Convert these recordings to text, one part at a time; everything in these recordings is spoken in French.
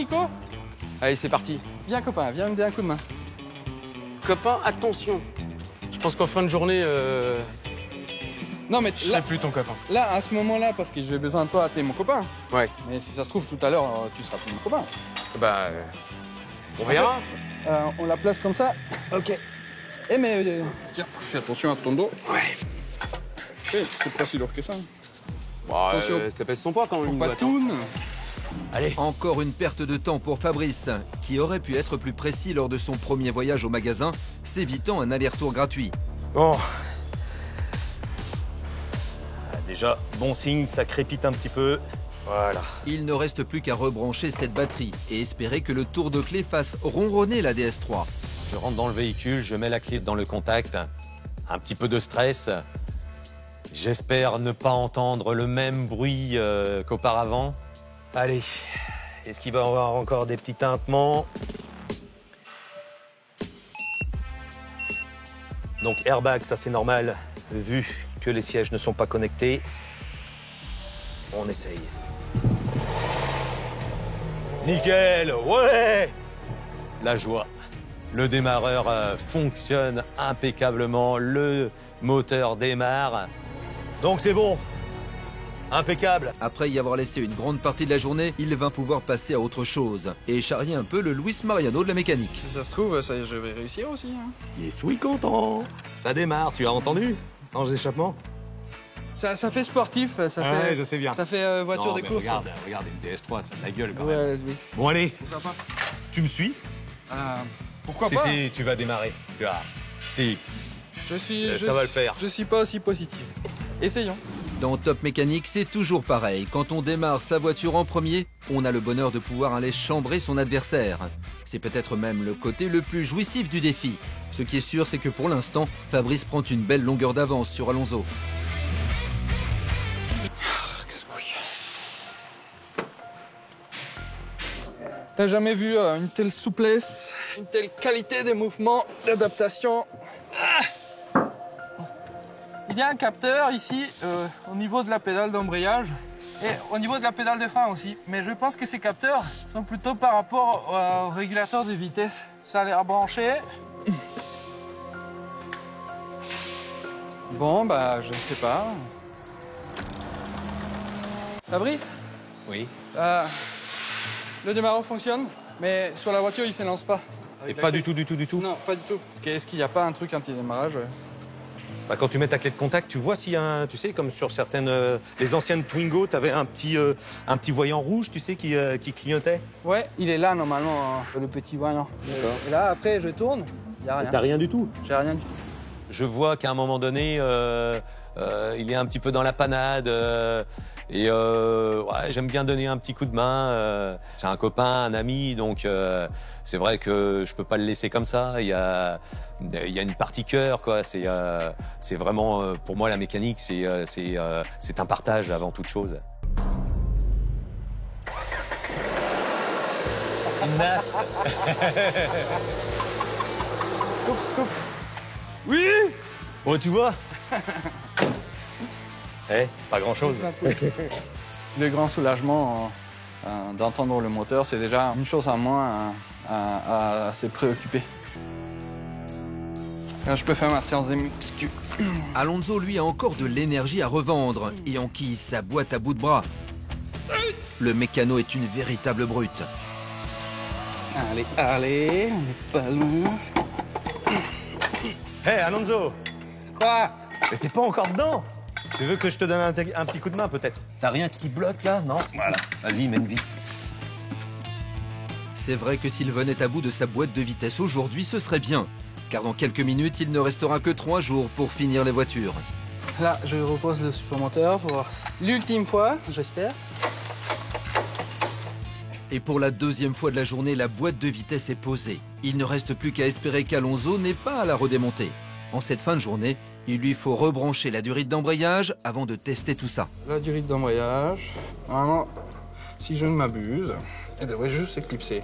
Nico? Allez, c'est parti. Viens, copain, viens me donner un coup de main. Copain, attention. Je pense qu'en fin de journée, Non, mais je serai plus ton copain. là, à ce moment-là, parce que j'ai besoin de toi, t'es mon copain. Ouais. Mais si ça se trouve, tout à l'heure, tu seras plus mon copain. Bah, on verra. On la place comme ça. Ok. Eh, mais tiens, fais attention à ton dos. Ouais. Eh, c'est pas si lourd que ça. Bah, Attention. ça pèse son poids quand même. Pour une pas boîte, hein. tourne. Allez. Encore une perte de temps pour Fabrice, qui aurait pu être plus précis lors de son premier voyage au magasin, s'évitant un aller-retour gratuit. Bon. Ah, déjà, bon signe, ça crépite un petit peu. Voilà. Il ne reste plus qu'à rebrancher cette batterie et espérer que le tour de clé fasse ronronner la DS3. Je rentre dans le véhicule, je mets la clé dans le contact. Un petit peu de stress. J'espère ne pas entendre le même bruit qu'auparavant. Allez, est-ce qu'il va y avoir encore des petits tintements? Donc airbag, ça c'est normal, vu que les sièges ne sont pas connectés. On essaye. Nickel, ouais! La joie. Le démarreur fonctionne impeccablement, le moteur démarre. Donc c'est bon. Impeccable. Après y avoir laissé une grande partie de la journée, il va pouvoir passer à autre chose et charrier un peu le Luis Mariano de la mécanique. Si ça se trouve, je vais réussir aussi. Hein. Je suis content. Ça démarre, tu as entendu? Sans échappement? Ça fait sportif, ça fait. Ouais, je sais bien. Ça fait voiture Non, de mais course. regarde, une DS3, ça a de la gueule quand même. Ouais, oui. Bon allez, Pourquoi pas? tu me suis? Pourquoi Si, pas? si, tu vas démarrer. Tu vas. Si, ça va le faire. Je suis pas aussi positif. Essayons. Dans Top Mécanique, c'est toujours pareil. Quand on démarre sa voiture en premier, on a le bonheur de pouvoir aller chambrer son adversaire. C'est peut-être même le côté le plus jouissif du défi. Ce qui est sûr, c'est que pour l'instant, Fabrice prend une belle longueur d'avance sur Alonso. T'as jamais vu une telle souplesse, une telle qualité des mouvements, d'adaptation. Il y a un capteur ici au niveau de la pédale d'embrayage et au niveau de la pédale de frein aussi. Mais je pense que ces capteurs sont plutôt par rapport au régulateur de vitesse. Ça a l'air branché. Bon, bah, je ne sais pas. Fabrice, Oui. le démarreur fonctionne, mais sur la voiture, il ne s'élance pas. Et pas du tout. Non, pas du tout. Est-ce qu'il n'y a pas un truc anti-démarrage? Bah, quand tu mets ta clé de contact, tu vois s'il y a un, tu sais, comme sur certaines, les anciennes Twingo, t'avais un petit voyant rouge, tu sais, qui clignotait. Ouais, il est là normalement, le petit voyant. Et là, après, je tourne, il n'y a rien. T'as rien du tout. J'ai rien du tout. Je vois qu'à un moment donné, il est un petit peu dans la panade. Ouais, j'aime bien donner un petit coup de main. C'est un copain, un ami, donc c'est vrai que je peux pas le laisser comme ça. Il y a une partie cœur, quoi. C'est vraiment, pour moi, la mécanique, c'est un partage avant toute chose. Nas. Oui. Oh, tu vois. Pas grand-chose. Le grand soulagement d'entendre le moteur, c'est déjà une chose en moins à se préoccuper. Là, je peux faire ma séance de muscu. Alonso, lui, a encore de l'énergie à revendre et enquille sa boîte à bout de bras. Le mécano est une véritable brute. Allez, on est pas loin. Hé, Alonso. Quoi? Mais c'est pas encore dedans. Tu veux que je te donne un petit coup de main, peut-être? T'as rien qui bloque, là? Non? Voilà. Vas-y, mets une vis. C'est vrai que s'il venait à bout de sa boîte de vitesse aujourd'hui, ce serait bien. Car dans quelques minutes, il ne restera que 3 jours pour finir les voitures. Là, je repose le supporteur pour l'ultime fois, j'espère. Et pour la deuxième fois de la journée, la boîte de vitesse est posée. Il ne reste plus qu'à espérer qu'Alonso n'ait pas à la redémonter. En cette fin de journée, il lui faut rebrancher la durite d'embrayage avant de tester tout ça. La durite d'embrayage, normalement, si je ne m'abuse, elle devrait juste s'éclipser.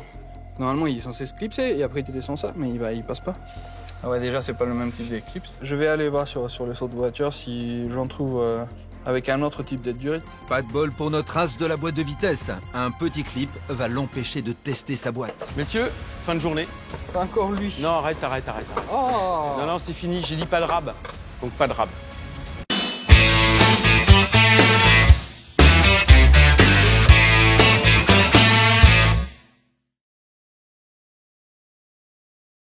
Normalement, il est censé s'éclipser et après tu descends ça, mais il passe pas. Ah ouais, déjà, c'est pas le même type d'éclipse. Je vais aller voir sur le saut de voiture si j'en trouve avec un autre type d'aide durite. Pas de bol pour notre as de la boîte de vitesse. Un petit clip va l'empêcher de tester sa boîte. Messieurs, fin de journée. Pas encore lui. Non, arrête. Oh. Non, c'est fini, j'ai dit pas de rab. Donc pas de rab.